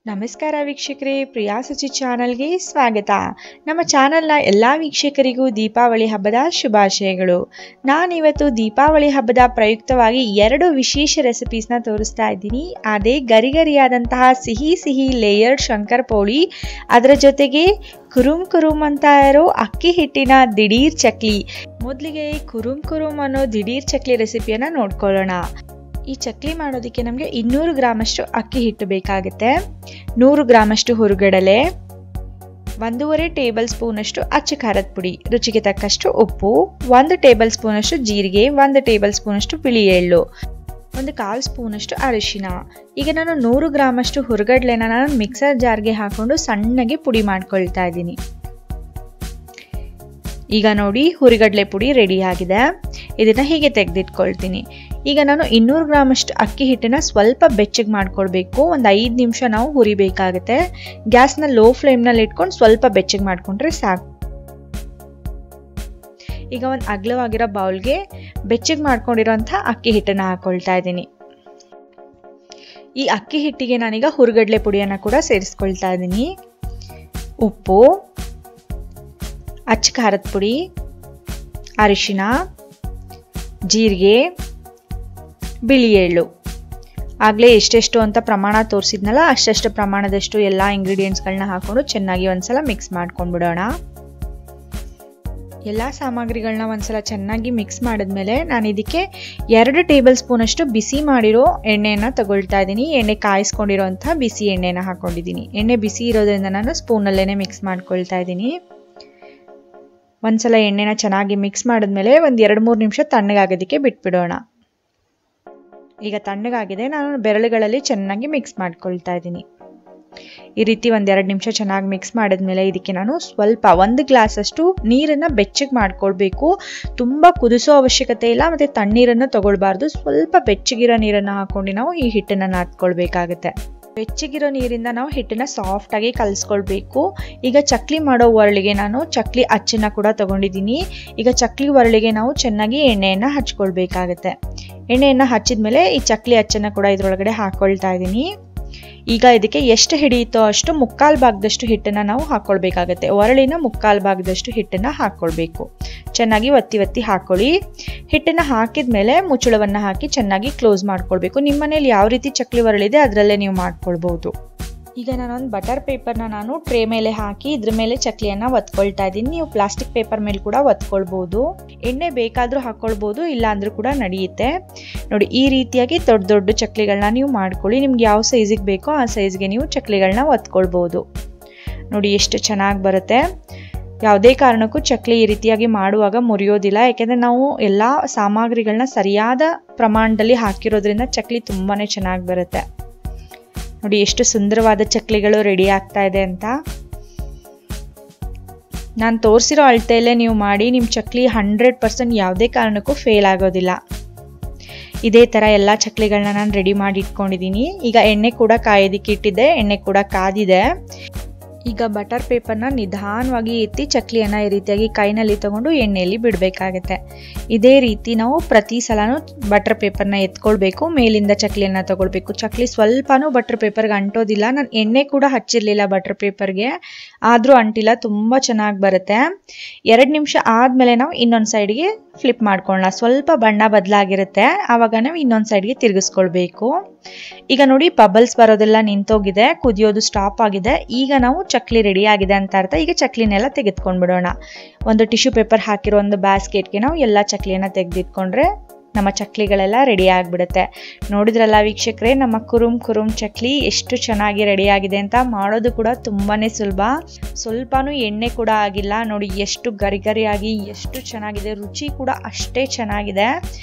ನಮಸ್ಕಾರ ವೀಕ್ಷಕರೇ, ಪ್ರಿಯಾ ಸುಚಿ ಚಾನಲ್ಗೆ ಸ್ವಾಗತ. ನಮ್ಮ ಚಾನಲ್ನ ಎಲ್ಲ ವೀಕ್ಷಕರಿಗೂ ದೀಪಾವಳಿ ಹಬ್ಬದ ಶುಭಾಶಯಗಳು. ನಾನಿವತ್ತು ದೀಪಾವಳಿ ಹಬ್ಬದ ಪ್ರಯುಕ್ತವಾಗಿ 2 ವಿಶೇಷ ರೆಸಿಪೀಸ್ನ ತೋರಿಸ್ತಾ ಇದ್ದೀನಿ. ಅದೇ ಗರಿಗರಿಯಾದಂತಹ ಸಿಹಿ ಲೇಯರ್ಡ್ ಶಂಕರ್ಪೋಳಿ, ಅದರ ಜೊತೆಗೆ ಕುರುಮ್ ಅಂತ ಇರೋ ಅಕ್ಕಿ ಹಿಟ್ಟಿನ ದಿಢೀರ್ ಚಕ್ಲಿ. ಮೊದಲಿಗೆ ಕುರುಮ್ ಅನ್ನೋ ದಿಢೀರ್ ಚಕ್ಲಿ ರೆಸಿಪಿಯನ್ನು ನೋಡ್ಕೊಳ್ಳೋಣ. ಈ ಚಕ್ಲಿ ಮಾಡೋದಕ್ಕೆ ನಮಗೆ 200 ಗ್ರಾಮಷ್ಟು ಅಕ್ಕಿ ಹಿಟ್ಟು ಬೇಕಾಗುತ್ತೆ, 100 ಗ್ರಾಮಷ್ಟು ಹುರುಗಡಲೆ, 1.5 ಟೇಬಲ್ ಸ್ಪೂನ್ ಅಷ್ಟು ಅಚ್ಚ ಖಾರದ ಪುಡಿ, ರುಚಿಗೆ ತಕ್ಕಷ್ಟು ಉಪ್ಪು, 1 ಟೇಬಲ್ ಸ್ಪೂನ್ ಅಷ್ಟು ಜೀರಿಗೆ, 1 ಟೇಬಲ್ ಸ್ಪೂನ್ ಅಷ್ಟು ಬಿಳಿ ಎಳ್ಳು, 1/4 ಸ್ಪೂನ್ ಅಷ್ಟು ಅರಿಶಿನ. ಈಗ ನಾನು 100 ಗ್ರಾಮಷ್ಟು ಹುರುಗಡಲೆನ ನಾನು ಮಿಕ್ಸರ್ ಜಾರ್ಗೆ ಹಾಕೊಂಡು ಸಣ್ಣಗೆ ಪುಡಿ ಮಾಡ್ಕೊಳ್ತಾ ಇದ್ದೀನಿ. ಈಗ ನೋಡಿ, ಹುರಿಗಡಲೆ ಪುಡಿ ರೆಡಿ ಆಗಿದೆ. ಇದನ್ನ ಹೀಗೆ ತೆಗೆದಿಟ್ಕೊಳ್ತೀನಿ. ಈಗ ನಾನು 200 ಗ್ರಾಮಷ್ಟು ಅಕ್ಕಿ ಹಿಟ್ಟನ್ನ ಸ್ವಲ್ಪ ಬೆಚ್ಚಗೆ ಮಾಡ್ಕೊಳ್ಬೇಕು. ಒಂದು 5 ನಿಮಿಷ ನಾವು ಹುರಿಬೇಕಾಗುತ್ತೆ. ಗ್ಯಾಸ್ನ ಲೋ ಫ್ಲೇಮ್ನಲ್ಲಿ ಇಟ್ಕೊಂಡು ಸ್ವಲ್ಪ ಬೆಚ್ಚಗೆ ಮಾಡ್ಕೊಂಡ್ರೆ ಸಾಕು. ಈಗ ಒಂದು ಅಗಲವಾಗಿರೋ ಬೌಲ್ಗೆ ಬೆಚ್ಚಗೆ ಮಾಡ್ಕೊಂಡಿರೋಂಥ ಅಕ್ಕಿ ಹಿಟ್ಟನ್ನ ಹಾಕೊಳ್ತಾ ಇದ್ದೀನಿ. ಈ ಅಕ್ಕಿ ಹಿಟ್ಟಿಗೆ ನಾನೀಗ ಹುರಿಗಡಲೆ ಪುಡಿಯನ್ನು ಕೂಡ ಸೇರಿಸ್ಕೊಳ್ತಾ ಇದ್ದೀನಿ. ಉಪ್ಪು, ಅಚ್ಚ ಖಾರದ ಪುಡಿ, ಅರಿಶಿನ, ಜೀರಿಗೆ, ಬಿಳಿ ಎಳ್ಳು. ಆಗಲೇ ಎಷ್ಟೆಷ್ಟು ಅಂತ ಪ್ರಮಾಣ ತೋರಿಸಿದ್ನಲ್ಲ, ಅಷ್ಟಷ್ಟು ಪ್ರಮಾಣದಷ್ಟು ಎಲ್ಲ ಇಂಗ್ರೀಡಿಯೆಂಟ್ಸ್ಗಳನ್ನ ಹಾಕೊಂಡು ಚೆನ್ನಾಗಿ ಒಂದ್ಸಲ ಮಿಕ್ಸ್ ಮಾಡ್ಕೊಂಡ್ಬಿಡೋಣ. ಎಲ್ಲ ಸಾಮಗ್ರಿಗಳನ್ನ ಒಂದ್ಸಲ ಚೆನ್ನಾಗಿ ಮಿಕ್ಸ್ ಮಾಡಿದ್ಮೇಲೆ ನಾನು ಇದಕ್ಕೆ 2 ಟೇಬಲ್ ಸ್ಪೂನ್ ಅಷ್ಟು ಬಿಸಿ ಮಾಡಿರೋ ಎಣ್ಣೆಯನ್ನು ತಗೊಳ್ತಾ ಇದ್ದೀನಿ. ಎಣ್ಣೆ ಕಾಯಿಸ್ಕೊಂಡಿರೋಂಥ ಬಿಸಿ ಎಣ್ಣೆನ ಹಾಕೊಂಡಿದ್ದೀನಿ. ಎಣ್ಣೆ ಬಿಸಿ ಇರೋದ್ರಿಂದ ನಾನು ಸ್ಪೂನಲ್ಲೇ ಮಿಕ್ಸ್ ಮಾಡ್ಕೊಳ್ತಾ ಇದ್ದೀನಿ. ಒಂದ್ಸಲ ಎಣ್ಣೆನ ಚೆನ್ನಾಗಿ ಮಿಕ್ಸ್ ಮಾಡಿದ್ಮೇಲೆ ಒಂದು 2-3 ನಿಮಿಷ ತಣ್ಣಗಾಗೋದಕ್ಕೆ ಬಿಟ್ಬಿಡೋಣ. ಈಗ ತಣ್ಣಗಾಗಿದೆ. ನಾನು ಬೆರಳುಗಳಲ್ಲಿ ಚೆನ್ನಾಗಿ ಮಿಕ್ಸ್ ಮಾಡ್ಕೊಳ್ತಾ ಇದ್ದೀನಿ. ಈ ರೀತಿ 1-2 ನಿಮಿಷ ಚೆನ್ನಾಗಿ ಮಿಕ್ಸ್ ಮಾಡಿದ್ಮೇಲೆ ಇದಕ್ಕೆ ನಾನು ಸ್ವಲ್ಪ 1 ಗ್ಲಾಸ್ ಅಷ್ಟು ನೀರನ್ನು ಬೆಚ್ಚಗೆ ಮಾಡ್ಕೊಳ್ಬೇಕು. ತುಂಬ ಕುದಿಸೋ ಅವಶ್ಯಕತೆ ಇಲ್ಲ, ಮತ್ತು ತಣ್ಣೀರನ್ನು ತಗೊಳ್ಬಾರ್ದು. ಸ್ವಲ್ಪ ಬೆಚ್ಚಗಿರೋ ನೀರನ್ನು ಹಾಕೊಂಡು ನಾವು ಈ ಹಿಟ್ಟನ್ನು ನಾದ್ಕೊಳ್ಬೇಕಾಗುತ್ತೆ. ಬೆಚ್ಚಗಿರೋ ನೀರಿಂದ ನಾವು ಹಿಟ್ಟನ್ನ ಸಾಫ್ಟ್ ಆಗಿ ಕಲಿಸ್ಕೊಳ್ಬೇಕು. ಈಗ ಚಕ್ಲಿ ಮಾಡೋ ಒರಳಿಗೆ ನಾನು ಚಕ್ಲಿ ಅಚ್ಚನ್ನ ಕೂಡ ತಗೊಂಡಿದ್ದೀನಿ. ಈಗ ಚಕ್ಲಿ ಒರಳಿಗೆ ನಾವು ಚೆನ್ನಾಗಿ ಎಣ್ಣೆಯನ್ನು ಹಚ್ಕೊಳ್ಬೇಕಾಗತ್ತೆ. ಎಣ್ಣೆಯನ್ನು ಹಚ್ಚಿದ್ಮೇಲೆ ಈ ಚಕ್ಲಿ ಅಚ್ಚನ್ನ ಕೂಡ ಇದರೊಳಗಡೆ ಹಾಕೊಳ್ತಾ ಇದ್ದೀನಿ. ಈಗ ಇದಕ್ಕೆ ಎಷ್ಟು ಹಿಡಿಯುತ್ತೋ ಅಷ್ಟು 1/4 ಭಾಗದಷ್ಟು ಹಿಟ್ಟನ್ನು ನಾವು ಹಾಕೊಳ್ಬೇಕಾಗತ್ತೆ. ಒರಳಿನ 1/4 ಭಾಗದಷ್ಟು ಹಿಟ್ಟನ್ನು ಹಾಕೊಳ್ಬೇಕು. ಚೆನ್ನಾಗಿ ಒತ್ತಿ ಹಾಕೊಳ್ಳಿ. ಹಿಟ್ಟನ್ನು ಹಾಕಿದ್ಮೇಲೆ ಮುಚ್ಚಳವನ್ನು ಹಾಕಿ ಚೆನ್ನಾಗಿ ಕ್ಲೋಸ್ ಮಾಡ್ಕೊಳ್ಬೇಕು. ನಿಮ್ಮ ಮನೇಲಿ ಯಾವ ರೀತಿ ಚಕ್ಲಿ ಒರಳಿದೆ ಅದರಲ್ಲೇ ನೀವು ಮಾಡ್ಕೊಳ್ಬಹುದು. ಈಗ ನಾನೊಂದು ಬಟರ್ ಪೇಪರ್ನ ನಾನು ಟ್ರೇ ಮೇಲೆ ಹಾಕಿ ಇದ್ರ ಮೇಲೆ ಚಕ್ಲಿಯನ್ನು ಒತ್ಕೊಳ್ತಾ ಇದ್ದೀನಿ. ನೀವು ಪ್ಲಾಸ್ಟಿಕ್ ಪೇಪರ್ ಮೇಲೆ ಕೂಡ ಒತ್ಕೊಳ್ಬಹುದು. ಎಣ್ಣೆ ಬೇಕಾದರೂ ಹಾಕೊಳ್ಬಹುದು, ಇಲ್ಲ ಅಂದ್ರೂ ಕೂಡ ನಡೆಯುತ್ತೆ. ನೋಡಿ, ಈ ರೀತಿಯಾಗಿ ದೊಡ್ಡ ಚಕ್ಲಿಗಳನ್ನ ನೀವು ಮಾಡ್ಕೊಳ್ಳಿ. ನಿಮ್ಗೆ ಯಾವ ಸೈಜಿಗೆ ಬೇಕೋ ಆ ಸೈಜ್ಗೆ ನೀವು ಚಕ್ಲಿಗಳನ್ನ ಒತ್ಕೊಳ್ಬಹುದು. ನೋಡಿ ಎಷ್ಟು ಚೆನ್ನಾಗಿ ಬರುತ್ತೆ. ಯಾವುದೇ ಕಾರಣಕ್ಕೂ ಚಕ್ಲಿ ಈ ರೀತಿಯಾಗಿ ಮಾಡುವಾಗ ಮುರಿಯೋದಿಲ್ಲ, ಯಾಕೆಂದರೆ ನಾವು ಎಲ್ಲ ಸಾಮಗ್ರಿಗಳನ್ನ ಸರಿಯಾದ ಪ್ರಮಾಣದಲ್ಲಿ ಹಾಕಿರೋದ್ರಿಂದ ಚಕ್ಲಿ ತುಂಬಾ ಚೆನ್ನಾಗಿ ಬರುತ್ತೆ. ನೋಡಿ ಎಷ್ಟು ಸುಂದರವಾದ ಚಕ್ಲಿಗಳು ರೆಡಿ ಆಗ್ತಾ ಇದೆ ಅಂತ. ನಾನು ತೋರಿಸಿರೋ ಅಳತೆಯಲ್ಲೇ ನೀವು ಮಾಡಿ, ನಿಮ್ಮ ಚಕ್ಲಿ 100% ಯಾವುದೇ ಕಾರಣಕ್ಕೂ ಫೇಲ್ ಆಗೋದಿಲ್ಲ. ಇದೇ ಥರ ಎಲ್ಲ ಚಕ್ಲಿಗಳನ್ನ ನಾನು ರೆಡಿ ಮಾಡಿ ಇಟ್ಕೊಂಡಿದ್ದೀನಿ. ಈಗ ಎಣ್ಣೆ ಕೂಡ ಕಾಯೋದಕ್ಕೆ ಇಟ್ಟಿದ್ದೆ, ಎಣ್ಣೆ ಕೂಡ ಕಾದಿದೆ. ಈಗ ಬಟರ್ ಪೇಪರ್ನ ನಿಧಾನವಾಗಿ ಎತ್ತಿ ಚಕ್ಲಿಯನ್ನು ಈ ರೀತಿಯಾಗಿ ಕೈನಲ್ಲಿ ತಗೊಂಡು ಎಣ್ಣೆಯಲ್ಲಿ ಬಿಡಬೇಕಾಗತ್ತೆ. ಇದೇ ರೀತಿ ನಾವು ಪ್ರತಿ ಸಲನೂ ಬಟರ್ ಪೇಪರ್ನ ಎತ್ಕೊಳ್ಬೇಕು. ಮೇಲಿಂದ ಚಕ್ಲಿಯನ್ನು ತಗೊಳ್ಬೇಕು. ಚಕ್ಲಿ ಸ್ವಲ್ಪನೂ ಬಟರ್ ಪೇಪರ್ಗೆ ಅಂಟೋದಿಲ್ಲ. ನಾನು ಎಣ್ಣೆ ಕೂಡ ಹಚ್ಚಿರಲಿಲ್ಲ ಬಟರ್ ಪೇಪರ್ಗೆ, ಆದರೂ ಅಂಟಿಲ್ಲ, ತುಂಬ ಚೆನ್ನಾಗಿ ಬರುತ್ತೆ. 2 ನಿಮಿಷ ಆದಮೇಲೆ ನಾವು ಇನ್ನೊಂದು ಸೈಡ್ಗೆ ಫ್ಲಿಪ್ ಮಾಡ್ಕೊಳ್ಳೋಣ. ಸ್ವಲ್ಪ ಬಣ್ಣ ಬದಲಾಗಿರುತ್ತೆ, ಆವಾಗ ನಾವು ಇನ್ನೊಂದು ಸೈಡ್ಗೆ ತಿರುಗಿಸ್ಕೊಳ್ಬೇಕು. ಈಗ ನೋಡಿ, ಬಬಲ್ಸ್ ಬರೋದೆಲ್ಲ ನಿಂತೋಗಿದೆ, ಕುದಿಯೋದು ಸ್ಟಾಪ್ ಆಗಿದೆ. ಈಗ ನಾವು ಚಕ್ಲಿ ರೆಡಿ ಆಗಿದೆ ಅಂತ ಅರ್ಥ. ಈಗ ಚಕ್ಲಿನೆಲ್ಲ ತೆಗೆದುಕೊಂಡ್ಬಿಡೋಣ. ಒಂದು ಟಿಶ್ಯೂ ಪೇಪರ್ ಹಾಕಿರೋ ಒಂದು ಬ್ಯಾಸ್ಕೆಟ್ಗೆ ನಾವು ಎಲ್ಲ ಚಕ್ಲಿಯನ್ನು ತೆಗೆದಿಟ್ಕೊಂಡ್ರೆ ನಮ್ಮ ಚಕ್ಲಿಗಳೆಲ್ಲ ರೆಡಿ ಆಗಿಬಿಡುತ್ತೆ. ನೋಡಿದ್ರಲ್ಲ ವೀಕ್ಷಕರೇ, ನಮ್ಮ ಕುರುಮ್ ಚಕ್ಲಿ ಎಷ್ಟು ಚೆನ್ನಾಗಿ ರೆಡಿ ಆಗಿದೆ ಅಂತ. ಮಾಡೋದು ಕೂಡ ತುಂಬಾ ಸುಲಭ, ಸ್ವಲ್ಪನೂ ಎಣ್ಣೆ ಕೂಡ ಆಗಿಲ್ಲ. ನೋಡಿ ಎಷ್ಟು ಗರಿಗರಿಯಾಗಿ ಎಷ್ಟು ಚೆನ್ನಾಗಿದೆ. ರುಚಿ ಕೂಡ ಅಷ್ಟೇ ಚೆನ್ನಾಗಿದೆ.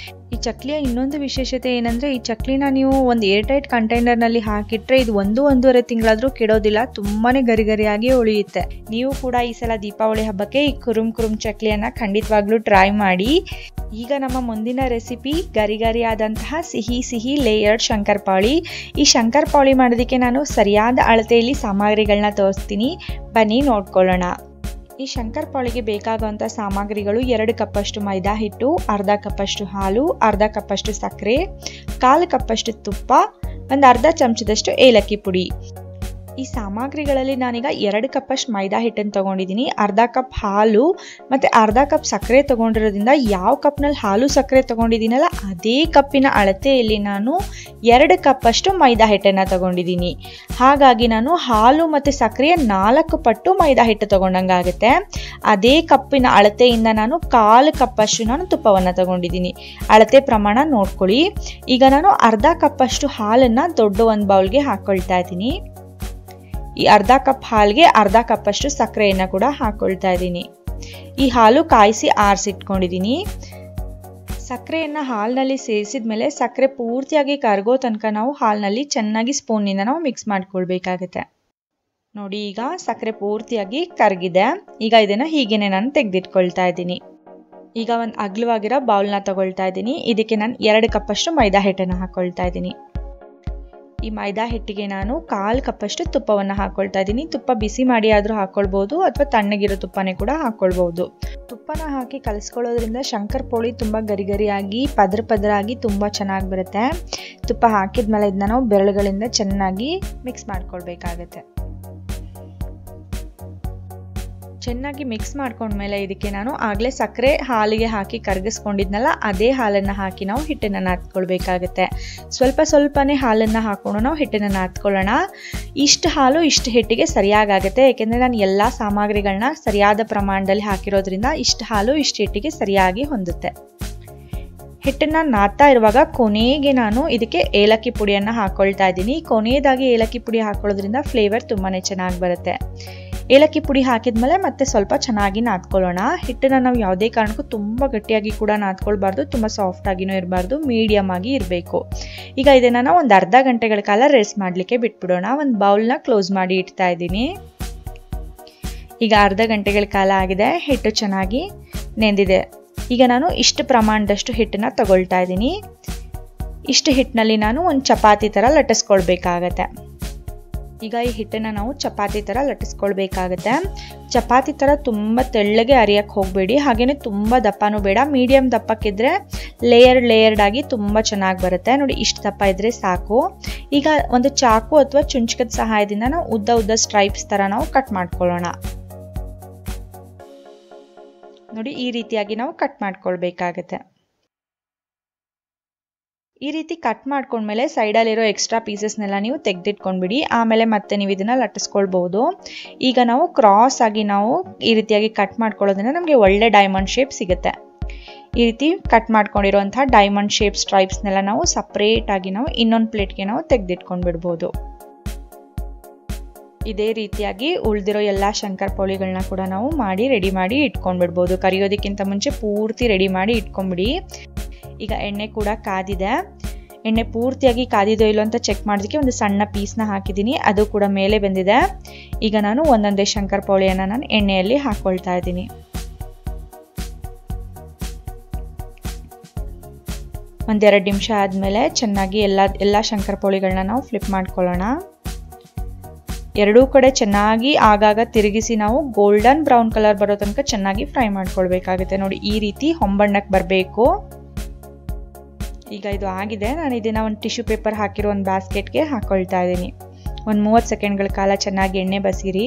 ಈ ಚಕ್ಲಿಯ ಇನ್ನೊಂದು ವಿಶೇಷತೆ ಏನಂದರೆ, ಈ ಚಕ್ಲಿನ ನೀವು ಒಂದು ಏರ್ಟೈಟ್ ಕಂಟೈನರ್ನಲ್ಲಿ ಹಾಕಿಟ್ರೆ ಇದು 1-1.5 ತಿಂಗಳಾದರೂ ಕೆಡೋದಿಲ್ಲ. ತುಂಬಾ ಗರಿಗರಿಯಾಗಿ ಉಳಿಯುತ್ತೆ. ನೀವು ಕೂಡ ಈ ಸಲ ದೀಪಾವಳಿ ಹಬ್ಬಕ್ಕೆ ಈ ಕುರುಮ್ ಚಕ್ಲಿಯನ್ನು ಖಂಡಿತವಾಗ್ಲೂ ಟ್ರೈ ಮಾಡಿ. ಈಗ ನಮ್ಮ ಮುಂದಿನ ರೆಸಿಪಿ ಗರಿಗರಿಯಾದಂತಹ ಸಿಹಿ ಲೇಯರ್ಡ್ ಶಂಕರ್ಪಾಳಿ. ಈ ಶಂಕರ್ಪಾಳಿ ಮಾಡೋದಕ್ಕೆ ನಾನು ಸರಿಯಾದ ಅಳತೆಯಲ್ಲಿ ಸಾಮಗ್ರಿಗಳನ್ನ ತೋರಿಸ್ತೀನಿ, ಬನ್ನಿ ನೋಡ್ಕೊಳ್ಳೋಣ. ಈ ಶಂಕರ್ಪಾಳಿಗೆ ಬೇಕಾಗುವಂಥ ಸಾಮಗ್ರಿಗಳು 2 ಕಪ್ಪಷ್ಟು ಮೈದಾ ಹಿಟ್ಟು, ಅರ್ಧ ಕಪ್ಪಷ್ಟು ಹಾಲು, ಅರ್ಧ ಕಪ್ಪಷ್ಟು ಸಕ್ಕರೆ, 1/4 ಕಪ್ಪಷ್ಟು ತುಪ್ಪ, ಒಂದು ಅರ್ಧ ಚಮಚದಷ್ಟು ಏಲಕ್ಕಿ ಪುಡಿ. ಈ ಸಾಮಗ್ರಿಗಳಲ್ಲಿ ನಾನೀಗ 2 ಕಪ್ಪಷ್ಟು ಮೈದಾ ಹಿಟ್ಟನ್ನು ತಗೊಂಡಿದ್ದೀನಿ, ಅರ್ಧ ಕಪ್ ಹಾಲು ಮತ್ತು ಅರ್ಧ ಕಪ್ ಸಕ್ಕರೆ ತಗೊಂಡಿರೋದ್ರಿಂದ ಯಾವ ಕಪ್ನಲ್ಲಿ ಹಾಲು ಸಕ್ಕರೆ ತಗೊಂಡಿದ್ದೀನಲ್ಲ ಅದೇ ಕಪ್ಪಿನ ಅಳತೆಯಲ್ಲಿ ನಾನು 2 ಕಪ್ಪಷ್ಟು ಮೈದಾ ಹಿಟ್ಟನ್ನು ತಗೊಂಡಿದ್ದೀನಿ. ಹಾಗಾಗಿ ನಾನು ಹಾಲು ಮತ್ತು ಸಕ್ಕರೆಯ 4 ಪಟ್ಟು ಮೈದಾ ಹಿಟ್ಟು ತಗೊಂಡಂಗಾಗುತ್ತೆ. ಅದೇ ಕಪ್ಪಿನ ಅಳತೆಯಿಂದ ನಾನು 1/4 ಕಪ್ಪಷ್ಟು ನಾನು ತುಪ್ಪವನ್ನು ತಗೊಂಡಿದ್ದೀನಿ. ಅಳತೆ ಪ್ರಮಾಣ ನೋಡ್ಕೊಳ್ಳಿ. ಈಗ ನಾನು ಅರ್ಧ ಕಪ್ಪಷ್ಟು ಹಾಲನ್ನು ದೊಡ್ಡ ಒಂದು ಬೌಲ್ಗೆ ಹಾಕ್ಕೊಳ್ತಾ ಇದ್ದೀನಿ. ಈ ಅರ್ಧ ಕಪ್ ಹಾಲಿಗೆ ಅರ್ಧ ಕಪ್ಪಷ್ಟು ಸಕ್ಕರೆಯನ್ನು ಕೂಡ ಹಾಕ್ಕೊಳ್ತಾ ಇದ್ದೀನಿ. ಈ ಹಾಲು ಕಾಯಿಸಿ ಆರಿಸಿಟ್ಕೊಂಡಿದ್ದೀನಿ. ಸಕ್ಕರೆಯನ್ನು ಹಾಲಿನಲ್ಲಿ ಸೇರಿಸಿದ ಮೇಲೆ ಸಕ್ಕರೆ ಪೂರ್ತಿಯಾಗಿ ಕರಗೋ ತನಕ ನಾವು ಹಾಲಿನಲ್ಲಿ ಚೆನ್ನಾಗಿ ಸ್ಪೂನಿಂದ ನಾವು ಮಿಕ್ಸ್ ಮಾಡ್ಕೊಳ್ಬೇಕಾಗುತ್ತೆ. ನೋಡಿ, ಈಗ ಸಕ್ಕರೆ ಪೂರ್ತಿಯಾಗಿ ಕರಗಿದೆ. ಈಗ ಇದನ್ನು ಹೀಗೇನೆ ನಾನು ತೆಗೆದಿಟ್ಕೊಳ್ತಾ ಇದ್ದೀನಿ. ಈಗ ಒಂದು ಅಗಲವಾಗಿರೋ ಬೌಲ್ನ ತಗೊಳ್ತಾ ಇದ್ದೀನಿ. ಇದಕ್ಕೆ ನಾನು 2 ಕಪ್ಪಷ್ಟು ಮೈದಾ ಹಿಟ್ಟನ್ನು ಹಾಕ್ಕೊಳ್ತಾ ಇದ್ದೀನಿ. ಈ ಮೈದಾ ಹಿಟ್ಟಿಗೆ ನಾನು 1/4 ಕಪ್ಪಷ್ಟು ತುಪ್ಪವನ್ನು ಹಾಕ್ಕೊಳ್ತಾ ಇದ್ದೀನಿ. ತುಪ್ಪ ಬಿಸಿ ಮಾಡಿ ಆದರೂ ಹಾಕ್ಕೊಳ್ಬೋದು ಅಥವಾ ತಣ್ಣಗಿರೋ ತುಪ್ಪನೇ ಕೂಡ ಹಾಕ್ಕೊಳ್ಬೋದು. ತುಪ್ಪನ ಹಾಕಿ ಕಲಿಸ್ಕೊಳ್ಳೋದ್ರಿಂದ ಶಂಕರ್ ಪೋಳಿ ತುಂಬ ಗರಿಗರಿಯಾಗಿ ಪದರಾಗಿ ತುಂಬ ಚೆನ್ನಾಗಿ ಬರುತ್ತೆ. ತುಪ್ಪ ಹಾಕಿದ್ಮೇಲೆ ಇದನ್ನ ನಾವು ಬೆರಳುಗಳಿಂದ ಚೆನ್ನಾಗಿ ಮಿಕ್ಸ್ ಮಾಡ್ಕೊಳ್ಬೇಕಾಗತ್ತೆ. ಚೆನ್ನಾಗಿ ಮಿಕ್ಸ್ ಮಾಡ್ಕೊಂಡ್ಮೇಲೆ ಇದಕ್ಕೆ ನಾನು ಆಗಲೇ ಸಕ್ಕರೆ ಹಾಲಿಗೆ ಹಾಕಿ ಕರಗಿಸ್ಕೊಂಡಿದ್ನಲ್ಲ ಅದೇ ಹಾಲನ್ನು ಹಾಕಿ ನಾವು ಹಿಟ್ಟನ್ನು ನಾದ್ಕೊಳ್ಬೇಕಾಗತ್ತೆ. ಸ್ವಲ್ಪನೇ ಹಾಲನ್ನು ಹಾಕೊಂಡು ನಾವು ಹಿಟ್ಟನ್ನು ನಾದ್ಕೊಳ್ಳೋಣ. ಇಷ್ಟು ಹಾಲು ಇಷ್ಟು ಹಿಟ್ಟಿಗೆ ಸರಿಯಾಗುತ್ತೆ. ಯಾಕೆಂದರೆ ನಾನು ಎಲ್ಲ ಸಾಮಗ್ರಿಗಳನ್ನ ಸರಿಯಾದ ಪ್ರಮಾಣದಲ್ಲಿ ಹಾಕಿರೋದ್ರಿಂದ ಇಷ್ಟು ಹಾಲು ಇಷ್ಟು ಹಿಟ್ಟಿಗೆ ಸರಿಯಾಗಿ ಹೊಂದುತ್ತೆ. ಹಿಟ್ಟನ್ನು ನಾದ್ತಾ ಇರುವಾಗ ಕೊನೆಗೆ ನಾನು ಇದಕ್ಕೆ ಏಲಕ್ಕಿ ಪುಡಿಯನ್ನು ಹಾಕ್ಕೊಳ್ತಾ ಇದ್ದೀನಿ. ಕೊನೆಯದಾಗಿ ಏಲಕ್ಕಿ ಪುಡಿ ಹಾಕೊಳ್ಳೋದ್ರಿಂದ ಫ್ಲೇವರ್ ತುಂಬಾ ಚೆನ್ನಾಗಿ ಬರುತ್ತೆ. ಏಲಕ್ಕಿ ಪುಡಿ ಹಾಕಿದ್ಮೇಲೆ ಮತ್ತೆ ಸ್ವಲ್ಪ ಚೆನ್ನಾಗಿ ನಾದ್ಕೊಳ್ಳೋಣ. ಹಿಟ್ಟನ್ನು ನಾವು ಯಾವುದೇ ಕಾರಣಕ್ಕೂ ತುಂಬ ಗಟ್ಟಿಯಾಗಿ ಕೂಡ ನಾದ್ಕೊಳ್ಬಾರ್ದು, ತುಂಬ ಸಾಫ್ಟ್ ಆಗಿನೂ ಇರಬಾರ್ದು, ಮೀಡಿಯಮ್ ಆಗಿ ಇರಬೇಕು. ಈಗ ಇದನ್ನು ನಾವು ಒಂದು ಅರ್ಧ ಗಂಟೆಗಳ ಕಾಲ ರೆಸ್ಟ್ ಮಾಡಲಿಕ್ಕೆ ಬಿಟ್ಬಿಡೋಣ. ಒಂದು ಬೌಲ್ನ ಕ್ಲೋಸ್ ಮಾಡಿ ಇಡ್ತಾ ಇದ್ದೀನಿ. ಈಗ ಅರ್ಧ ಗಂಟೆಗಳ ಕಾಲ ಆಗಿದೆ. ಹಿಟ್ಟು ಚೆನ್ನಾಗಿ ನೆಂದಿದೆ. ಈಗ ನಾನು ಇಷ್ಟು ಪ್ರಮಾಣದಷ್ಟು ಹಿಟ್ಟನ್ನು ತಗೊಳ್ತಾ ಇದ್ದೀನಿ. ಇಷ್ಟು ಹಿಟ್ಟಿನಲ್ಲಿ ನಾನು ಒಂದು ಚಪಾತಿ ಥರ ಲಟ್ಟಿಸ್ಕೊಳ್ಬೇಕಾಗತ್ತೆ. ಈಗ ಈ ಹಿಟ್ಟನ್ನು ನಾವು ಚಪಾತಿ ಥರ ಲಟ್ಟಿಸ್ಕೊಳ್ಬೇಕಾಗತ್ತೆ. ಚಪಾತಿ ಥರ ತುಂಬ ತೆಳ್ಳಗೆ ಅರಿಯಕ್ಕೆ ಹೋಗಬೇಡಿ, ಹಾಗೆಯೇ ತುಂಬ ದಪ್ಪನೂ ಬೇಡ. ಮೀಡಿಯಮ್ ದಪ್ಪಕ್ಕಿದ್ರೆ ಲೇಯರ್ಡ್ ಆಗಿ ತುಂಬ ಚೆನ್ನಾಗಿ ಬರುತ್ತೆ. ನೋಡಿ, ಇಷ್ಟು ದಪ್ಪ ಇದ್ರೆ ಸಾಕು. ಈಗ ಒಂದು ಚಾಕು ಅಥವಾ ಚುಂಚಕದ ಸಹಾಯದಿಂದ ನಾವು ಉದ್ದ ಸ್ಟ್ರೈಪ್ಸ್ ಥರ ನಾವು ಕಟ್ ಮಾಡ್ಕೊಳ್ಳೋಣ. ನೋಡಿ, ಈ ರೀತಿಯಾಗಿ ನಾವು ಕಟ್ ಮಾಡ್ಕೊಳ್ಬೇಕಾಗತ್ತೆ. ಈ ರೀತಿ ಕಟ್ ಮಾಡ್ಕೊಂಡ್ಮೇಲೆ ಸೈಡಲ್ಲಿರೋ ಎಕ್ಸ್ಟ್ರಾ ಪೀಸಸ್ನೆಲ್ಲ ನೀವು ತೆಗೆದಿಟ್ಕೊಂಡ್ಬಿಡಿ. ಆಮೇಲೆ ಮತ್ತೆ ನೀವು ಇದನ್ನು ಲಟ್ಟಿಸ್ಕೊಳ್ಬೋದು. ಈಗ ನಾವು ಕ್ರಾಸ್ ಆಗಿ ನಾವು ಈ ರೀತಿಯಾಗಿ ಕಟ್ ಮಾಡ್ಕೊಳ್ಳೋದ್ರಿಂದ ನಮಗೆ ಒಳ್ಳೆ ಡೈಮಂಡ್ ಶೇಪ್ ಸಿಗುತ್ತೆ. ಈ ರೀತಿ ಕಟ್ ಮಾಡ್ಕೊಂಡಿರೋಂಥ ಡೈಮಂಡ್ ಶೇಪ್ ಸ್ಟ್ರೈಪ್ಸ್ನೆಲ್ಲ ನಾವು ಸಪ್ರೇಟಾಗಿ ನಾವು ಇನ್ನೊಂದು ಪ್ಲೇಟ್ಗೆ ನಾವು ತೆಗೆದಿಟ್ಕೊಂಡ್ಬಿಡ್ಬೋದು. ಇದೇ ರೀತಿಯಾಗಿ ಉಳಿದಿರೋ ಎಲ್ಲ ಶಂಕರ್ ಪೋಳಿಗಳನ್ನ ಕೂಡ ನಾವು ರೆಡಿ ಮಾಡಿ ಇಟ್ಕೊಂಡ್ಬಿಡ್ಬೋದು. ಕರಿಯೋದಕ್ಕಿಂತ ಮುಂಚೆ ಪೂರ್ತಿ ರೆಡಿ ಮಾಡಿ ಇಟ್ಕೊಂಡ್ಬಿಡಿ. ಈಗ ಎಣ್ಣೆ ಕೂಡ ಕಾದಿದೆ. ಎಣ್ಣೆ ಪೂರ್ತಿಯಾಗಿ ಕಾದಿದೋ ಇಲ್ಲೋ ಅಂತ ಚೆಕ್ ಮಾಡೋದಕ್ಕೆ ಒಂದು ಸಣ್ಣ ಪೀಸ್ನ ಹಾಕಿದ್ದೀನಿ. ಅದು ಕೂಡ ಮೇಲೆ ಬಂದಿದೆ. ಈಗ ನಾನು ಒಂದೊಂದೇ ಶಂಕರ್ ಪೋಳಿಯನ್ನು ನಾನು ಎಣ್ಣೆಯಲ್ಲಿ ಹಾಕ್ಕೊಳ್ತಾ ಇದ್ದೀನಿ. ಒಂದೆರಡು ನಿಮಿಷ ಆದಮೇಲೆ ಚೆನ್ನಾಗಿ ಎಲ್ಲ ಶಂಕರ್ ಪೋಳಿಗಳನ್ನ ನಾವು ಫ್ಲಿಪ್ ಮಾಡ್ಕೊಳ್ಳೋಣ. ಎರಡೂ ಕಡೆ ಚೆನ್ನಾಗಿ ಆಗಾಗ ತಿರುಗಿಸಿ ನಾವು ಗೋಲ್ಡನ್ ಬ್ರೌನ್ ಕಲರ್ ಬರೋ ತನಕ ಚೆನ್ನಾಗಿ ಫ್ರೈ ಮಾಡ್ಕೊಳ್ಬೇಕಾಗುತ್ತೆ. ನೋಡಿ, ಈ ರೀತಿ ಹೊಂಬಣ್ಣಕ್ಕೆ ಬರಬೇಕು. ಈಗ ಇದು ಆಗಿದೆ. ನಾನು ಇದನ್ನು ಒಂದು ಟಿಶ್ಯೂ ಪೇಪರ್ ಹಾಕಿರೋ ಒಂದು ಬಾಸ್ಕೆಟ್ಗೆ ಹಾಕ್ಕೊಳ್ತಾ ಇದ್ದೀನಿ. ಒಂದು 30 ಸೆಕೆಂಡ್ಗಳ ಕಾಲ ಚೆನ್ನಾಗಿ ಎಣ್ಣೆ ಬಸಿರಿ.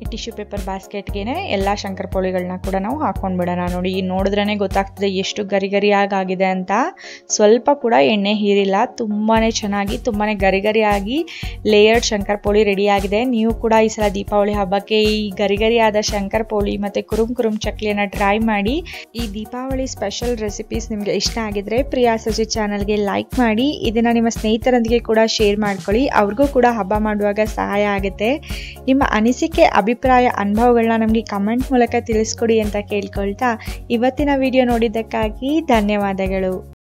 ಈ ಟಿಶ್ಯೂ ಪೇಪರ್ ಬಾಸ್ಕೆಟ್ಗೆ ಎಲ್ಲ ಶಂಕರ್ ಪೋಳಿಗಳನ್ನ ಕೂಡ ನಾವು ಹಾಕ್ಕೊಂಡ್ಬಿಡೋಣ. ನೋಡಿ, ನೋಡಿದ್ರೇ ಗೊತ್ತಾಗ್ತದೆ ಎಷ್ಟು ಗರಿಗರಿಯಾಗಿದೆ ಅಂತ. ಸ್ವಲ್ಪ ಕೂಡ ಎಣ್ಣೆ ಹೀರಿಲ್ಲ. ತುಂಬಾ ಚೆನ್ನಾಗಿ ತುಂಬಾ ಗರಿಗರಿಯಾಗಿ ಲೇಯರ್ಡ್ ಶಂಕರ್ ಪೋಳಿ ರೆಡಿಯಾಗಿದೆ. ನೀವು ಕೂಡ ಈ ಸಲ ದೀಪಾವಳಿ ಹಬ್ಬಕ್ಕೆ ಈ ಗರಿಗರಿಯಾದ ಶಂಕರ್ ಪೋಳಿ ಮತ್ತು ಕುರುಮ್ ಚಕ್ಲಿಯನ್ನು ಟ್ರೈ ಮಾಡಿ. ಈ ದೀಪಾವಳಿ ಸ್ಪೆಷಲ್ ರೆಸಿಪೀಸ್ ನಿಮಗೆ ಇಷ್ಟ ಆಗಿದ್ರೆ ಪ್ರಿಯಾ ಸಜಿ ಚಾನಲ್ಗೆ ಲೈಕ್ ಮಾಡಿ. ಇದನ್ನು ನಿಮ್ಮ ಸ್ನೇಹಿತರೊಂದಿಗೆ ಕೂಡ ಶೇರ್ ಮಾಡ್ಕೊಳ್ಳಿ. ಅವ್ರಿಗೂ ಕೂಡ ಹಬ್ಬ ಮಾಡುವಾಗ ಸಹಾಯ ಆಗುತ್ತೆ. ನಿಮ್ಮ ಅನಿಸಿಕೆ ಅಭಿಪ್ರಾಯ ಅನುಭವಗಳನ್ನ ನಮಗೆ ಕಮೆಂಟ್ ಮೂಲಕ ತಿಳಿಸ್ಕೊಡಿ ಅಂತ ಕೇಳ್ಕೊಳ್ತಾ ಇವತ್ತಿನ ವಿಡಿಯೋ ನೋಡಿದ್ದಕ್ಕಾಗಿ ಧನ್ಯವಾದಗಳು.